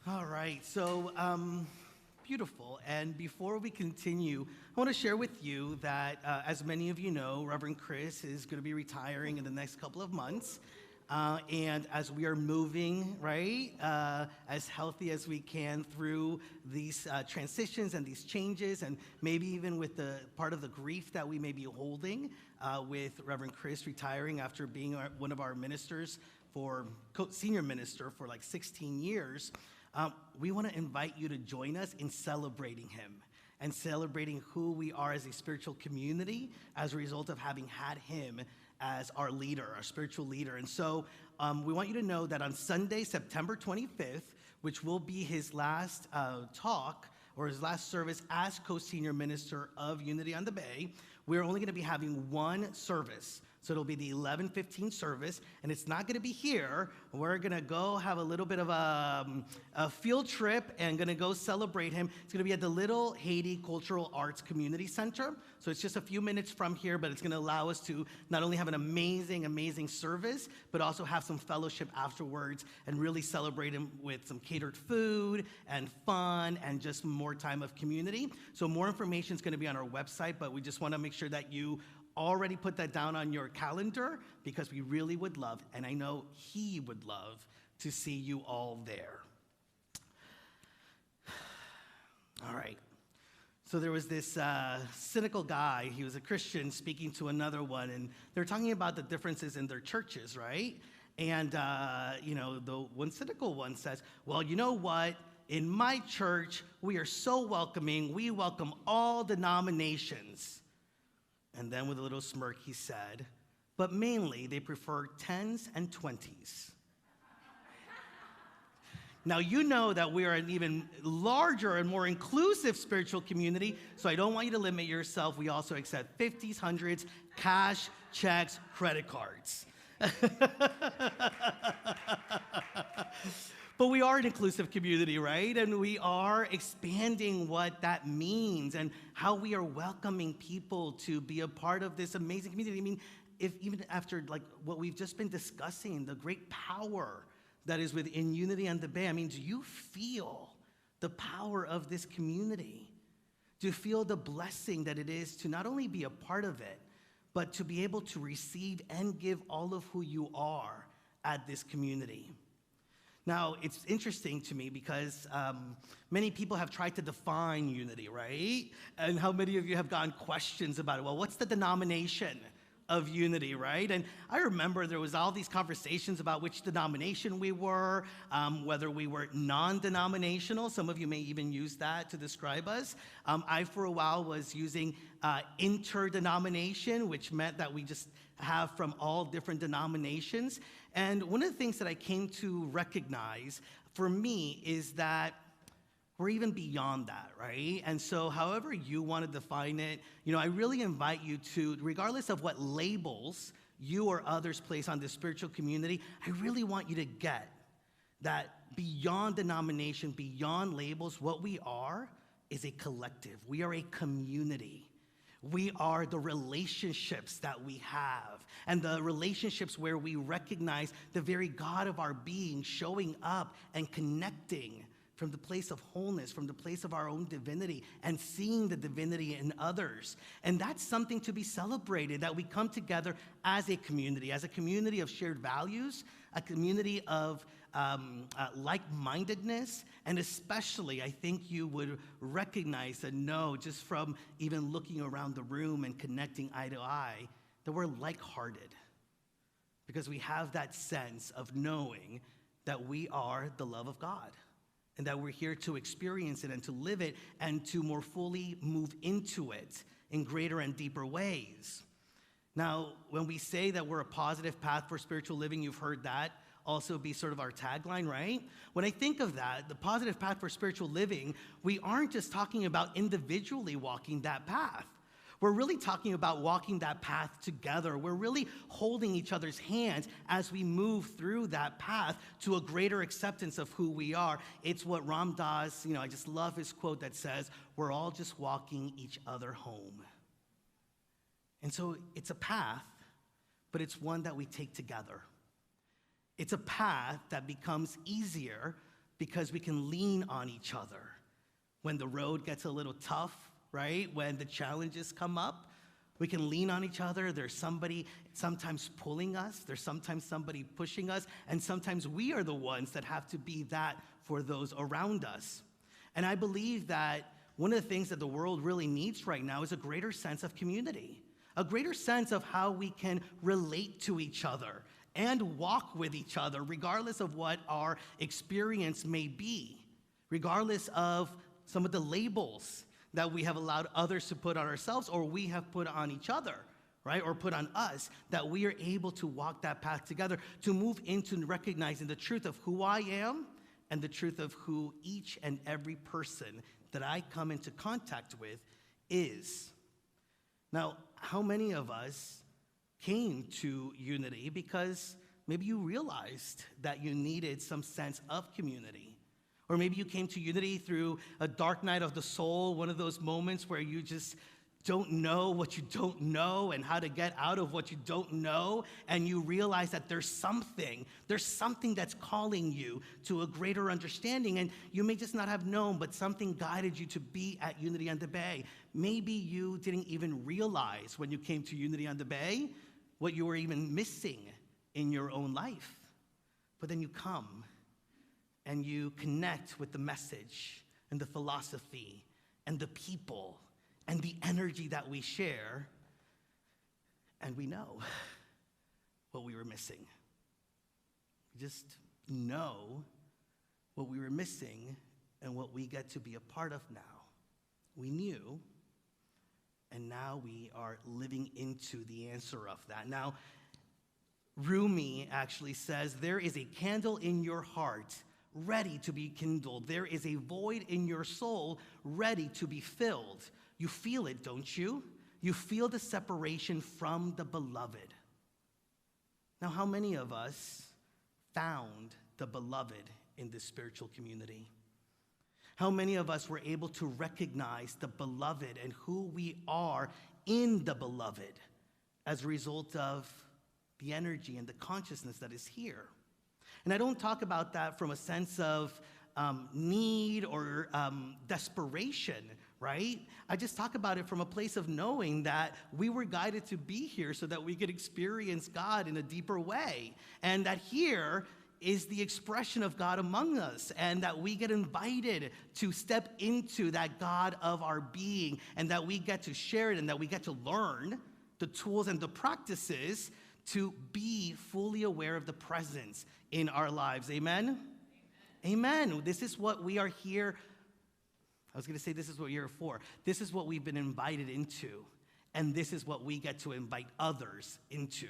All right, so beautiful. And before we continue, I want to share with you that, as many of you know, Reverend Chris is going to be retiring in the next couple of months. And as we are moving, right, as healthy as we can through these transitions and these changes, and maybe even with the part of the grief that we may be holding with Reverend Chris retiring after being one of our ministers senior minister for like 16 years, we want to invite you to join us in celebrating him and celebrating who we are as a spiritual community as a result of having had him as our leader, our spiritual leader. And so we want you to know that on Sunday, September 25th, which will be his last talk or his last service as co-senior minister of Unity on the Bay, we're only going to be having one service. So it'll be the 11:15 service, and it's not going to be here. We're going to go have a little bit of a field trip and going to go celebrate him. It's going to be at the Little Haiti Cultural Arts Community Center. So it's just a few minutes from here, but it's going to allow us to not only have an amazing, amazing service, but also have some fellowship afterwards and really celebrate him with some catered food and fun and just more time of community. So more information is going to be on our website, but we just want to make sure that you already put that down on your calendar because we really would love, and I know he would love, to see you all there. All right. So there was this cynical guy, he was a Christian, speaking to another one, and they're talking about the differences in their churches, right? And, the one cynical one says, well, you know what? In my church, we are so welcoming. We welcome all denominations. And then with a little smirk, he said, but mainly they prefer 10s and 20s. Now, you know that we are an even larger and more inclusive spiritual community, so I don't want you to limit yourself. We also accept 50s, 100s, cash, checks, credit cards. But we are an inclusive community, right? And we are expanding what that means and how we are welcoming people to be a part of this amazing community. I mean, even after like what we've just been discussing, the great power that is within Unity on the Bay, I mean, do you feel the power of this community? Do you feel the blessing that it is to not only be a part of it, but to be able to receive and give all of who you are at this community? Now, it's interesting to me because many people have tried to define unity, right? And how many of you have gotten questions about it? Well, what's the denomination of unity, right? And I remember there was all these conversations about which denomination we were, whether we were non-denominational. Some of you may even use that to describe us. I, for a while, was using interdenomination, which meant that we just have from all different denominations. And one of the things that I came to recognize for me is that we're even beyond that, right? And so however you want to define it, I really invite you to, regardless of what labels you or others place on this spiritual community, I really want you to get that beyond denomination, beyond labels, what we are is a collective. We are a community. We are the relationships that we have, and the relationships where we recognize the very God of our being showing up and connecting from the place of wholeness, from the place of our own divinity, and seeing the divinity in others. And that's something to be celebrated, that we come together as a community of shared values, a community of like-mindedness, and especially, I think you would recognize and know just from even looking around the room and connecting eye to eye, that we're like-hearted, because we have that sense of knowing that we are the love of God, and that we're here to experience it and to live it and to more fully move into it in greater and deeper ways. Now, when we say that we're a positive path for spiritual living, you've heard that also be sort of our tagline, right? When I think of that, the positive path for spiritual living, we aren't just talking about individually walking that path. We're really talking about walking that path together. We're really holding each other's hands as we move through that path to a greater acceptance of who we are. It's what Ram Dass, I just love his quote that says, we're all just walking each other home. And so it's a path, but it's one that we take together. It's a path that becomes easier because we can lean on each other. When the road gets a little tough, right? When the challenges come up, we can lean on each other. There's somebody sometimes pulling us. There's sometimes somebody pushing us. And sometimes we are the ones that have to be that for those around us. And I believe that one of the things that the world really needs right now is a greater sense of community, a greater sense of how we can relate to each other and walk with each other, regardless of what our experience may be, regardless of some of the labels that we have allowed others to put on ourselves or we have put on each other, right? Or put on us, that we are able to walk that path together, to move into recognizing the truth of who I am and the truth of who each and every person that I come into contact with is. Now, how many of us came to Unity because maybe you realized that you needed some sense of community? Or maybe you came to Unity through a dark night of the soul, one of those moments where you just don't know what you don't know and how to get out of what you don't know, and you realize that there's something that's calling you to a greater understanding, and you may just not have known, but something guided you to be at Unity on the Bay. Maybe you didn't even realize when you came to Unity on the Bay what you were even missing in your own life. But then you come and you connect with the message and the philosophy and the people and the energy that we share, and we know what we were missing. We just know what we were missing and what we get to be a part of now. We knew, and now we are living into the answer of that. Now, Rumi actually says, there is a candle in your heart ready to be kindled. There is a void in your soul ready to be filled. You feel it, don't you? You feel the separation from the beloved. Now, how many of us found the beloved in this spiritual community? How many of us were able to recognize the beloved and who we are in the beloved as a result of the energy and the consciousness that is here? And I don't talk about that from a sense of need or desperation, right? I just talk about it from a place of knowing that we were guided to be here so that we could experience God in a deeper way. And that here is the expression of God among us, and that we get invited to step into that God of our being, and that we get to share it, and that we get to learn the tools and the practices to be fully aware of the presence in our lives. Amen? Amen. Amen. This is what we are here. I was going to say this is what you're here for. This is what we've been invited into, and this is what we get to invite others into.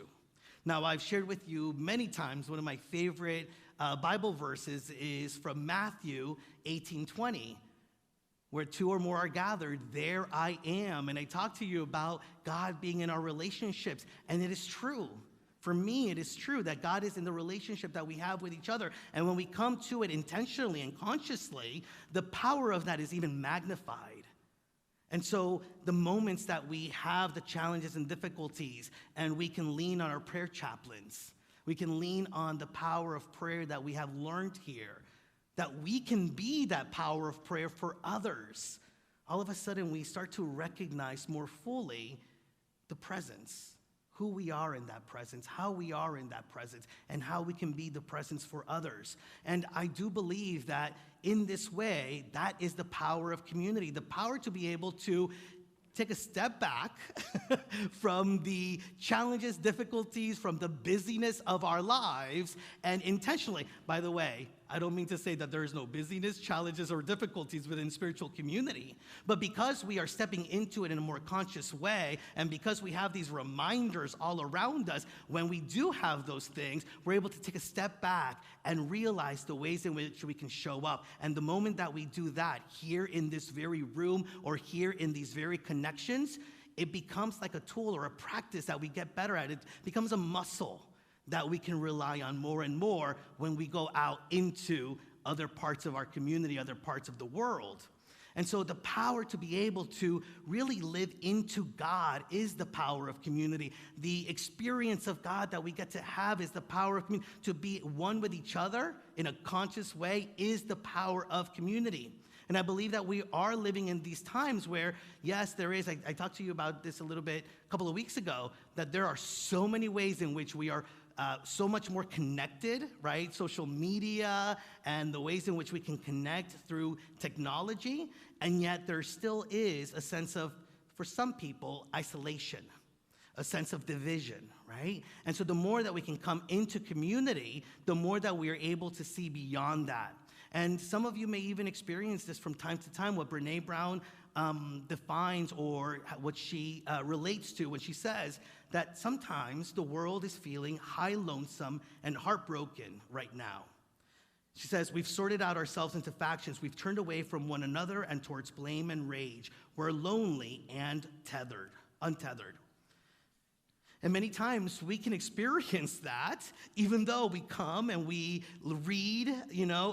Now, I've shared with you many times one of my favorite Bible verses is from Matthew 18:20, where two or more are gathered, there I am. And I talk to you about God being in our relationships, and it is true. For me, it is true that God is in the relationship that we have with each other. And when we come to it intentionally and consciously, the power of that is even magnified. And so the moments that we have the challenges and difficulties, and we can lean on our prayer chaplains, we can lean on the power of prayer that we have learned here, that we can be that power of prayer for others. All of a sudden, we start to recognize more fully the presence, who we are in that presence, how we are in that presence, and how we can be the presence for others. And I do believe that in this way, that is the power of community, the power to be able to take a step back from the challenges, difficulties, from the busyness of our lives, and intentionally, by the way, I don't mean to say that there is no busyness, challenges, or difficulties within spiritual community, but because we are stepping into it in a more conscious way, and because we have these reminders all around us, when we do have those things, we're able to take a step back and realize the ways in which we can show up. And the moment that we do that here in this very room or here in these very connections, it becomes like a tool or a practice that we get better at. It becomes a muscle that we can rely on more and more when we go out into other parts of our community, other parts of the world. And so the power to be able to really live into God is the power of community. The experience of God that we get to have is the power of community. To be one with each other in a conscious way is the power of community. And I believe that we are living in these times where, yes, there is, I talked to you about this a little bit a couple of weeks ago, that there are so many ways in which we are so much more connected, right? Social media and the ways in which we can connect through technology, and yet there still is a sense of, for some people, isolation, a sense of division, right? And so the more that we can come into community, the more that we are able to see beyond that. And some of you may even experience this from time to time, what Brene Brown defines, or what she relates to when she says that sometimes the world is feeling high lonesome and heartbroken right now. She says, we've sorted out ourselves into factions. We've turned away from one another and towards blame and rage. We're lonely and untethered. And many times we can experience that, even though we come and we read,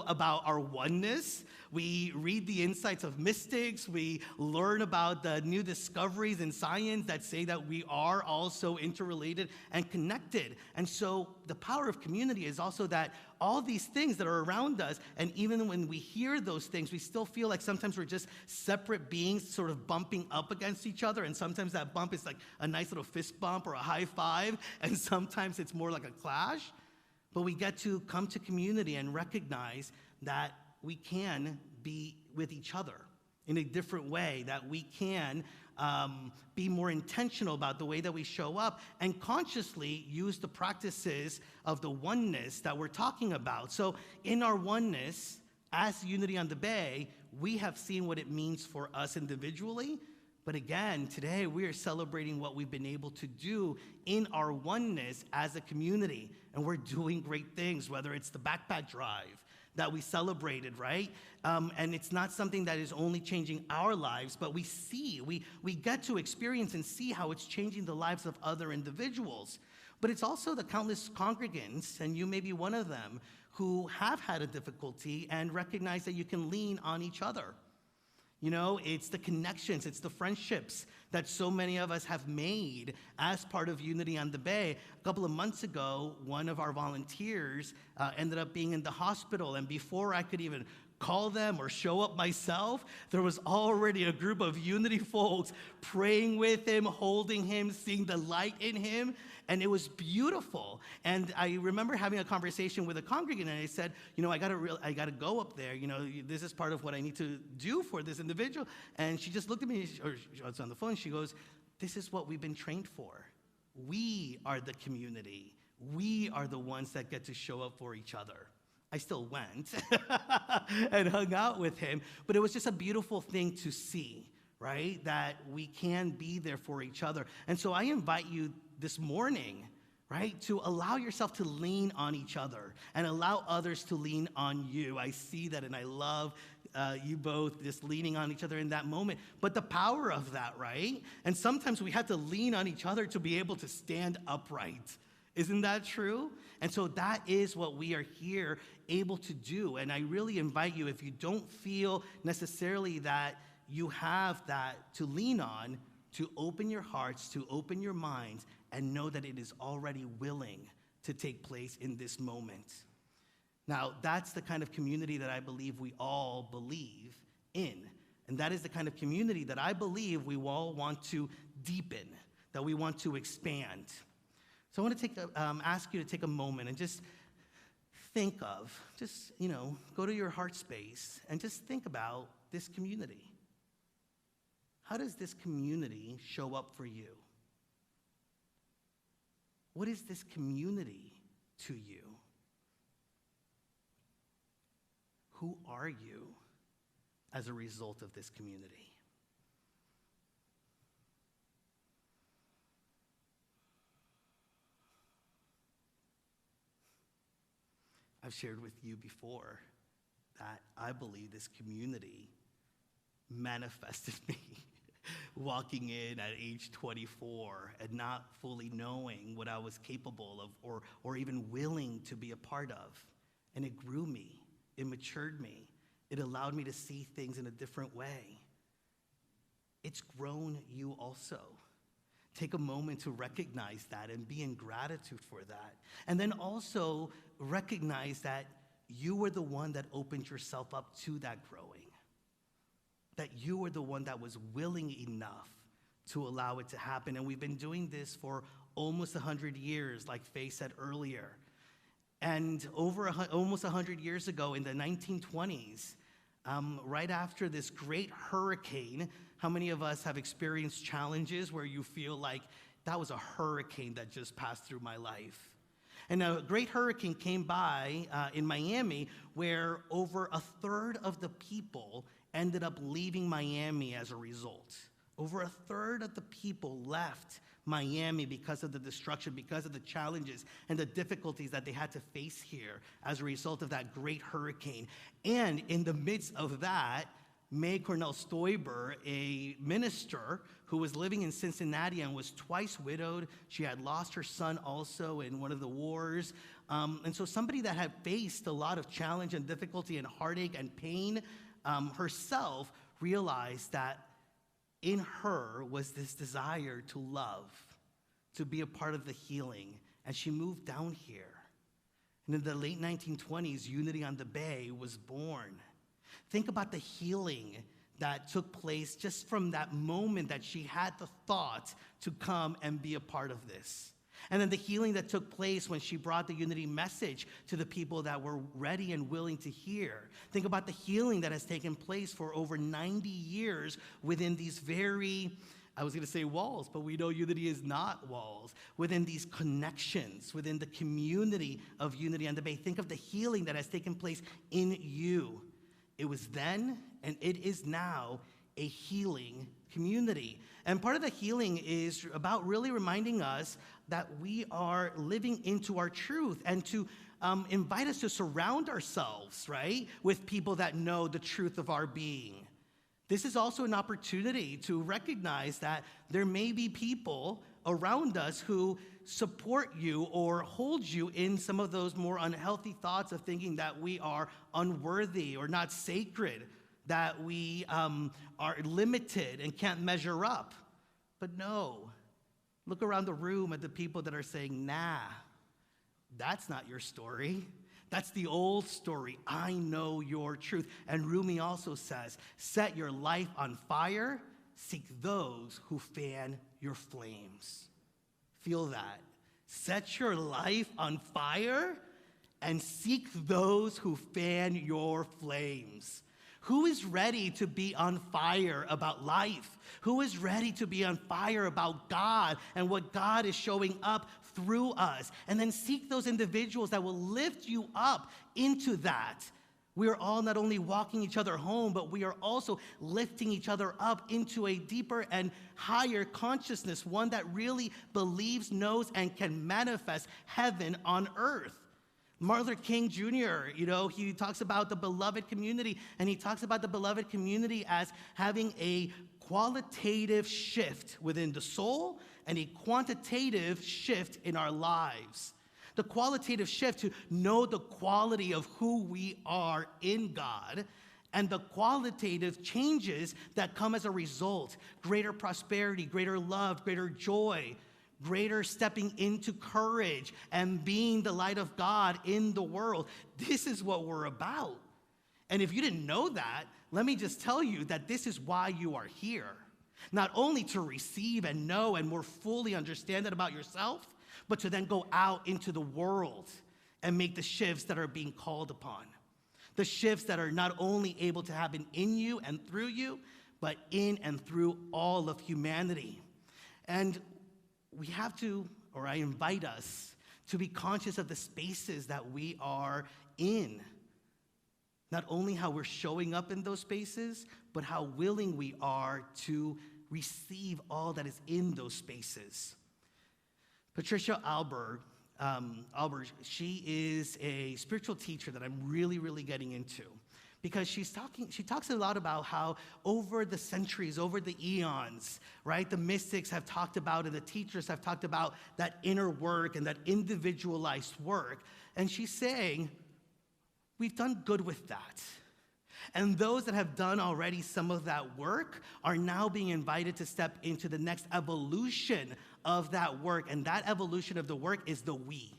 about our oneness. We read the insights of mystics. We learn about the new discoveries in science that say that we are also interrelated and connected. And so the power of community is also that all these things that are around us, and even when we hear those things, we still feel like sometimes we're just separate beings sort of bumping up against each other, and sometimes that bump is like a nice little fist bump or a high five, and sometimes it's more like a clash. But we get to come to community and recognize that we can be with each other in a different way, that we can be more intentional about the way that we show up and consciously use the practices of the oneness that we're talking about. So in our oneness, as Unity on the Bay, we have seen what it means for us individually. But again, today we are celebrating what we've been able to do in our oneness as a community. And we're doing great things, whether it's the backpack drive that we celebrated, right? And it's not something that is only changing our lives, but we get to experience and see how it's changing the lives of other individuals. But it's also the countless congregants, and you may be one of them, who have had a difficulty and recognize that you can lean on each other. It's the connections, it's the friendships that so many of us have made as part of Unity on the Bay. A couple of months ago, one of our volunteers ended up being in the hospital, and before I could even call them or show up myself, there was already a group of Unity folks praying with him, holding him, seeing the light in him, and it was beautiful. And I remember having a conversation with a congregant, and I said, I gotta go up there. This is part of what I need to do for this individual. And she just looked at me, or she was on the phone. She goes, "This is what we've been trained for. We are the community. We are the ones that get to show up for each other." I still went and hung out with him, but it was just a beautiful thing to see, right? That we can be there for each other. And so I invite you this morning, right, to allow yourself to lean on each other and allow others to lean on you. I see that, and I love you both just leaning on each other in that moment. But the power of that, right? And sometimes we have to lean on each other to be able to stand upright. Isn't that true? And so that is what we are here able to do. And I really invite you, if you don't feel necessarily that you have that to lean on, to open your hearts, to open your minds, and know that it is already willing to take place in this moment. Now, that's the kind of community that I believe we all believe in. And that is the kind of community that I believe we all want to deepen, that we want to expand. So I want to ask you to take a moment and just think of, go to your heart space and just think about this community. How does this community show up for you? What is this community to you? Who are you as a result of this community? I've shared with you before that I believe this community manifested me walking in at age 24 and not fully knowing what I was capable of or even willing to be a part of. And it grew me, it matured me, It allowed me to see things in a different way. It's grown you also. Take a moment to recognize that and be in gratitude for that. And then also recognize that you were the one that opened yourself up to that growing. That you were the one that was willing enough to allow it to happen. And we've been doing this for almost 100 years, like Faye said earlier. And almost 100 years ago in the 1920s, right after this great hurricane, how many of us have experienced challenges where you feel like that was a hurricane that just passed through my life? And a great hurricane came by in Miami where over a third of the people ended up leaving Miami as a result. Over a third of the people left Miami because of the destruction, because of the challenges and the difficulties that they had to face here as a result of that great hurricane. And in the midst of that, May Cornell Stoiber, a minister who was living in Cincinnati and was twice widowed. She had lost her son also in one of the wars. And so somebody that had faced a lot of challenge and difficulty and heartache and pain herself realized that in her was this desire to love, to be a part of the healing. And she moved down here. And in the late 1920s, Unity on the Bay was born. Think about the healing that took place just from that moment that she had the thought to come and be a part of this. And then the healing that took place when she brought the Unity message to the people that were ready and willing to hear. Think about the healing that has taken place for over 90 years within these very, I was going to say walls, but we know Unity is not walls. Within these connections, within the community of Unity on the Bay. Think of the healing that has taken place in you. It was then, and it is now, a healing community. And part of the healing is about really reminding us that we are living into our truth and to invite us to surround ourselves, right, with people that know the truth of our being. This is also an opportunity to recognize that there may be people around us who support you or hold you in some of those more unhealthy thoughts of thinking that we are unworthy or not sacred, that we are limited and can't measure up. But no, look around the room at the people that are saying, nah, that's not your story. That's the old story. I know your truth. And Rumi also says, set your life on fire, seek those who fan your flames. Feel that. Set your life on fire and seek those who fan your flames. Who is ready to be on fire about life? Who is ready to be on fire about God and what God is showing up through us? And then seek those individuals that will lift you up into that. We are all not only walking each other home, but we are also lifting each other up into a deeper and higher consciousness, one that really believes, knows, and can manifest heaven on earth. Martin Luther King Jr., he talks about the beloved community, and he talks about the beloved community as having a qualitative shift within the soul and a quantitative shift in our lives. The qualitative shift to know the quality of who we are in God, and the qualitative changes that come as a result: greater prosperity, greater love, greater joy, greater stepping into courage and being the light of God in the world. This is what we're about. And if you didn't know that, let me just tell you that this is why you are here. Not only to receive and know and more fully understand that about yourself, but to then go out into the world and make the shifts that are being called upon. The shifts that are not only able to happen in you and through you, but in and through all of humanity. And we have to, or I invite us, to be conscious of the spaces that we are in. Not only how we're showing up in those spaces, but how willing we are to receive all that is in those spaces. Patricia Albert, she is a spiritual teacher that I'm really, really getting into, because she talks a lot about how over the centuries, over the eons, right, the mystics have talked about and the teachers have talked about that inner work and that individualized work. And she's saying, we've done good with that. And those that have done already some of that work are now being invited to step into the next evolution of that work. And that evolution of the work is the we.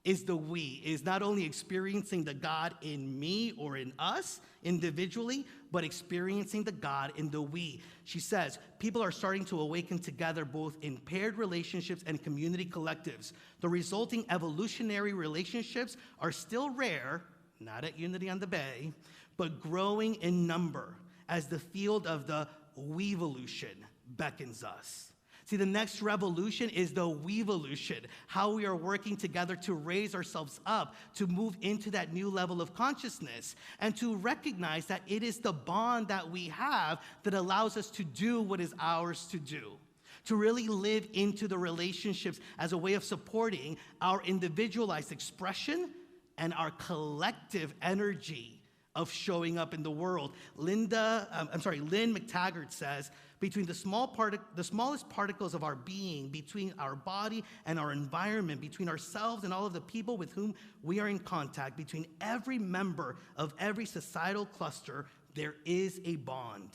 Is not only experiencing the God in me or in us individually, but experiencing the God in the we. She says, people are starting to awaken together both in paired relationships and community collectives. The resulting evolutionary relationships are still rare, not at Unity on the Bay, but growing in number as the field of the weevolution beckons us. See, the next revolution is the weevolution, how we are working together to raise ourselves up, to move into that new level of consciousness, and to recognize that it is the bond that we have that allows us to do what is ours to do, to really live into the relationships as a way of supporting our individualized expression and our collective energy of showing up in the world. Lynn McTaggart says, between the smallest particles of our being, between our body and our environment, between ourselves and all of the people with whom we are in contact, between every member of every societal cluster, there is a bond.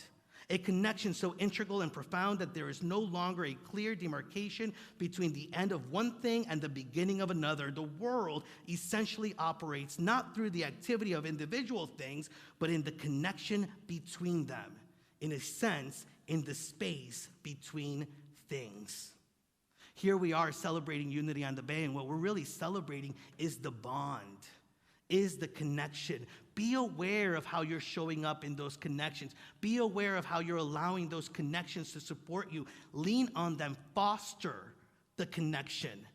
A connection so integral and profound that there is no longer a clear demarcation between the end of one thing and the beginning of another. The world essentially operates not through the activity of individual things, but in the connection between them. In a sense, in the space between things. Here we are celebrating Unity on the Bay, and what we're really celebrating is the bond, is the connection. Be aware of how you're showing up in those connections. Be aware of how you're allowing those connections to support you. Lean on them. Foster the connection.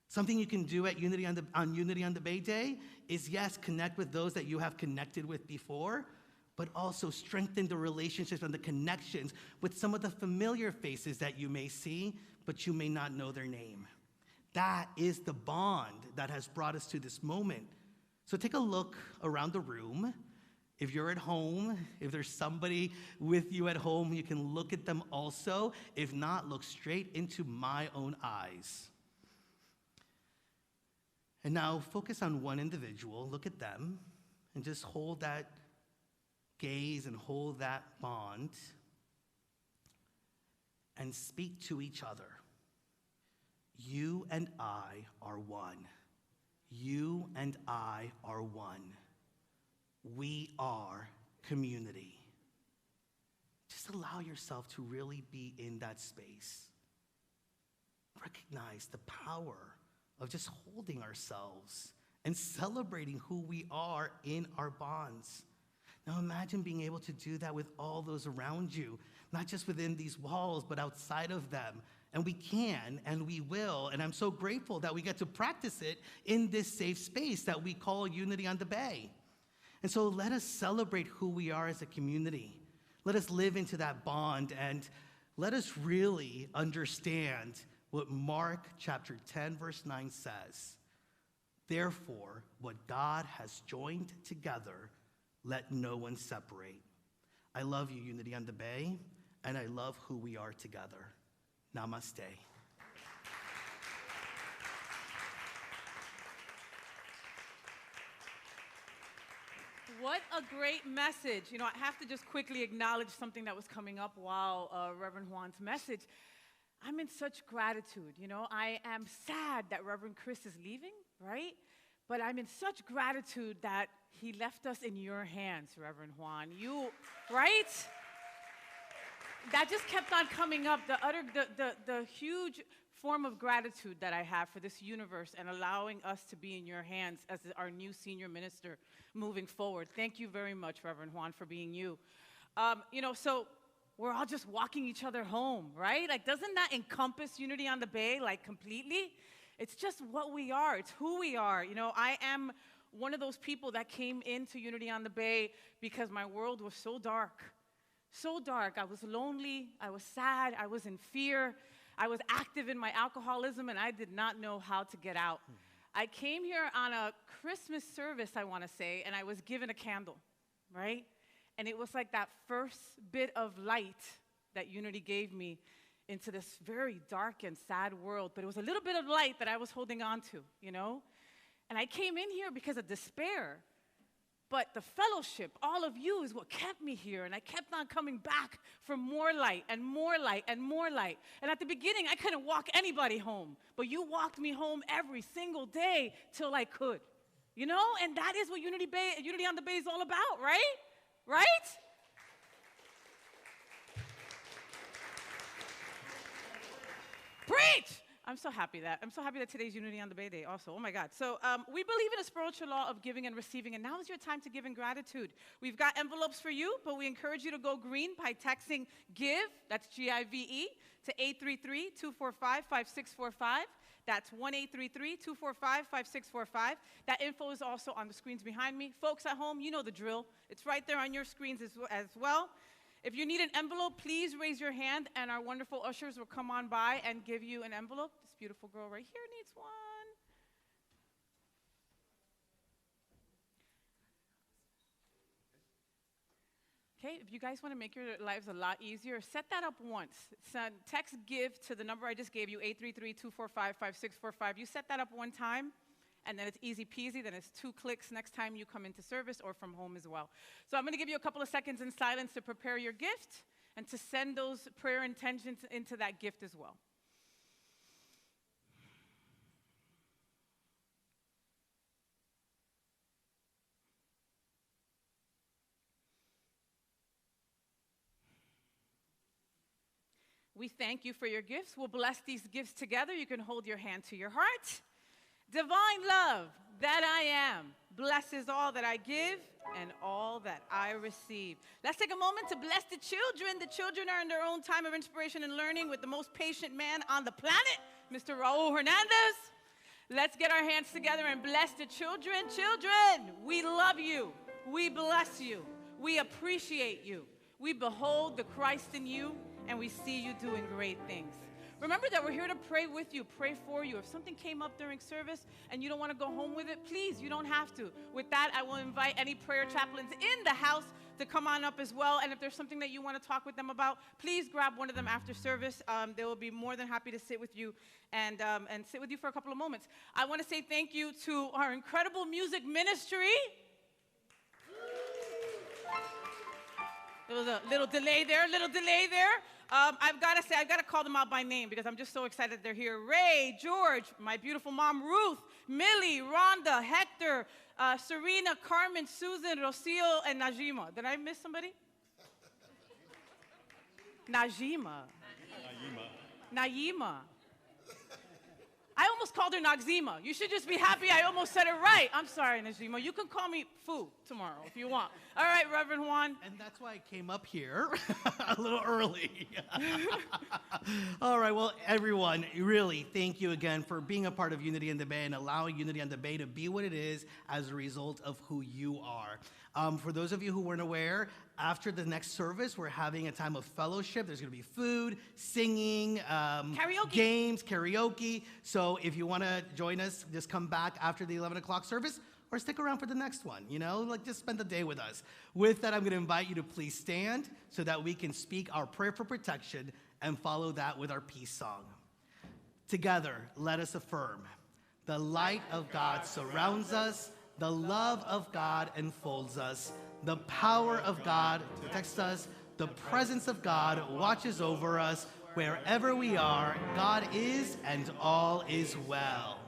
Something you can do at Unity on Unity on the Bay Day is, yes, connect with those that you have connected with before, but also strengthen the relationships and the connections with some of the familiar faces that you may see, but you may not know their name. That is the bond that has brought us to this moment. So take a look around the room. If you're at home, if there's somebody with you at home, you can look at them also. If not, look straight into my own eyes. And now focus on one individual, look at them, and just hold that gaze and hold that bond and speak to each other. You and I are one. You and I are one. We are community. Just allow yourself to really be in that space. Recognize the power of just holding ourselves and celebrating who we are in our bonds. Now imagine being able to do that with all those around you, not just within these walls, but outside of them. And we can, and we will, and I'm so grateful that we get to practice it in this safe space that we call Unity on the Bay. And so let us celebrate who we are as a community. Let us live into that bond, and let us really understand what Mark chapter 10, verse 9 says. Therefore, what God has joined together, let no one separate. I love you, Unity on the Bay, and I love who we are together. Namaste. What a great message. You know, I have to just quickly acknowledge something that was coming up while Reverend Juan's message. I'm in such gratitude. You know, I am sad that Reverend Chris is leaving, right? But I'm in such gratitude that he left us in your hands, Reverend Juan. You, right? That just kept on coming up, the huge form of gratitude that I have for this universe and allowing us to be in your hands as our new senior minister moving forward. Thank you very much, Reverend Juan, for being you. You know, so we're all just walking each other home, right? Like, doesn't that encompass Unity on the Bay, like, completely? It's just what we are. It's who we are. You know, I am one of those people that came into Unity on the Bay because my world was so dark. So dark. I was lonely. I was sad. I was in fear. I was active in my alcoholism, and I did not know how to get out. I came here on a Christmas service, I want to say, and I was given a candle, right? And it was like that first bit of light that Unity gave me into this very dark and sad world. But it was a little bit of light that I was holding on to, you know? And I came in here because of despair. But the fellowship, all of you, is what kept me here. And I kept on coming back for more light and more light and more light. And at the beginning, I couldn't walk anybody home. But you walked me home every single day till I could. You know? And that is what Unity on the Bay is all about, right? Right? Preach! I'm so happy that today's Unity on the Bay Day also. Oh my God. So we believe in a spiritual law of giving and receiving, and now is your time to give in gratitude. We've got envelopes for you, but we encourage you to go green by texting GIVE, that's G-I-V-E, to 833-245-5645. That's 1-833-245-5645. That info is also on the screens behind me. Folks at home, you know the drill. It's right there on your screens as well. If you need an envelope, please raise your hand, and our wonderful ushers will come on by and give you an envelope. This beautiful girl right here needs one. Okay, if you guys want to make your lives a lot easier, set that up once. Text GIVE to the number I just gave you, 833-245-5645. You set that up one time, and then it's easy peasy. Then it's 2 clicks next time you come into service or from home as well. So I'm going to give you a couple of seconds in silence to prepare your gift and to send those prayer intentions into that gift as well. We thank you for your gifts. We'll bless these gifts together. You can hold your hand to your heart. Divine love that I am blesses all that I give and all that I receive. Let's take a moment to bless the children. The children are in their own time of inspiration and learning with the most patient man on the planet, Mr. Raul Hernandez. Let's get our hands together and bless the children. Children, we love you. We bless you. We appreciate you. We behold the Christ in you, and we see you doing great things. Remember that we're here to pray with you, pray for you. If something came up during service and you don't want to go home with it, please, you don't have to. With that, I will invite any prayer chaplains in the house to come on up as well. And if there's something that you want to talk with them about, please grab one of them after service. They will be more than happy to sit with you and sit with you for a couple of moments. I want to say thank you to our incredible music ministry. There was a little delay there. I've got to call them out by name because I'm just so excited they're here. Ray, George, my beautiful mom, Ruth, Millie, Rhonda, Hector, Serena, Carmen, Susan, Rocio, and Najima. Did I miss somebody? Naima. I almost called her Nagzima. You should just be happy I almost said it right. I'm sorry, Najima. You can call me Fu tomorrow if you want. All right, Reverend Juan. And that's why I came up here a little early. All right, well, everyone, really, thank you again for being a part of Unity on the Bay and allowing Unity on the Bay to be what it is as a result of who you are. For those of you who weren't aware, after the next service, we're having a time of fellowship. There's going to be food, singing, karaoke. Games, karaoke. So if you want to join us, just come back after the 11 o'clock service or stick around for the next one, you know? Like, just spend the day with us. With that, I'm going to invite you to please stand so that we can speak our prayer for protection and follow that with our peace song. Together, let us affirm, the light of God surrounds us, the love of God enfolds us, the power of God protects us, the presence of God watches over us. Wherever we are, God is and all is well.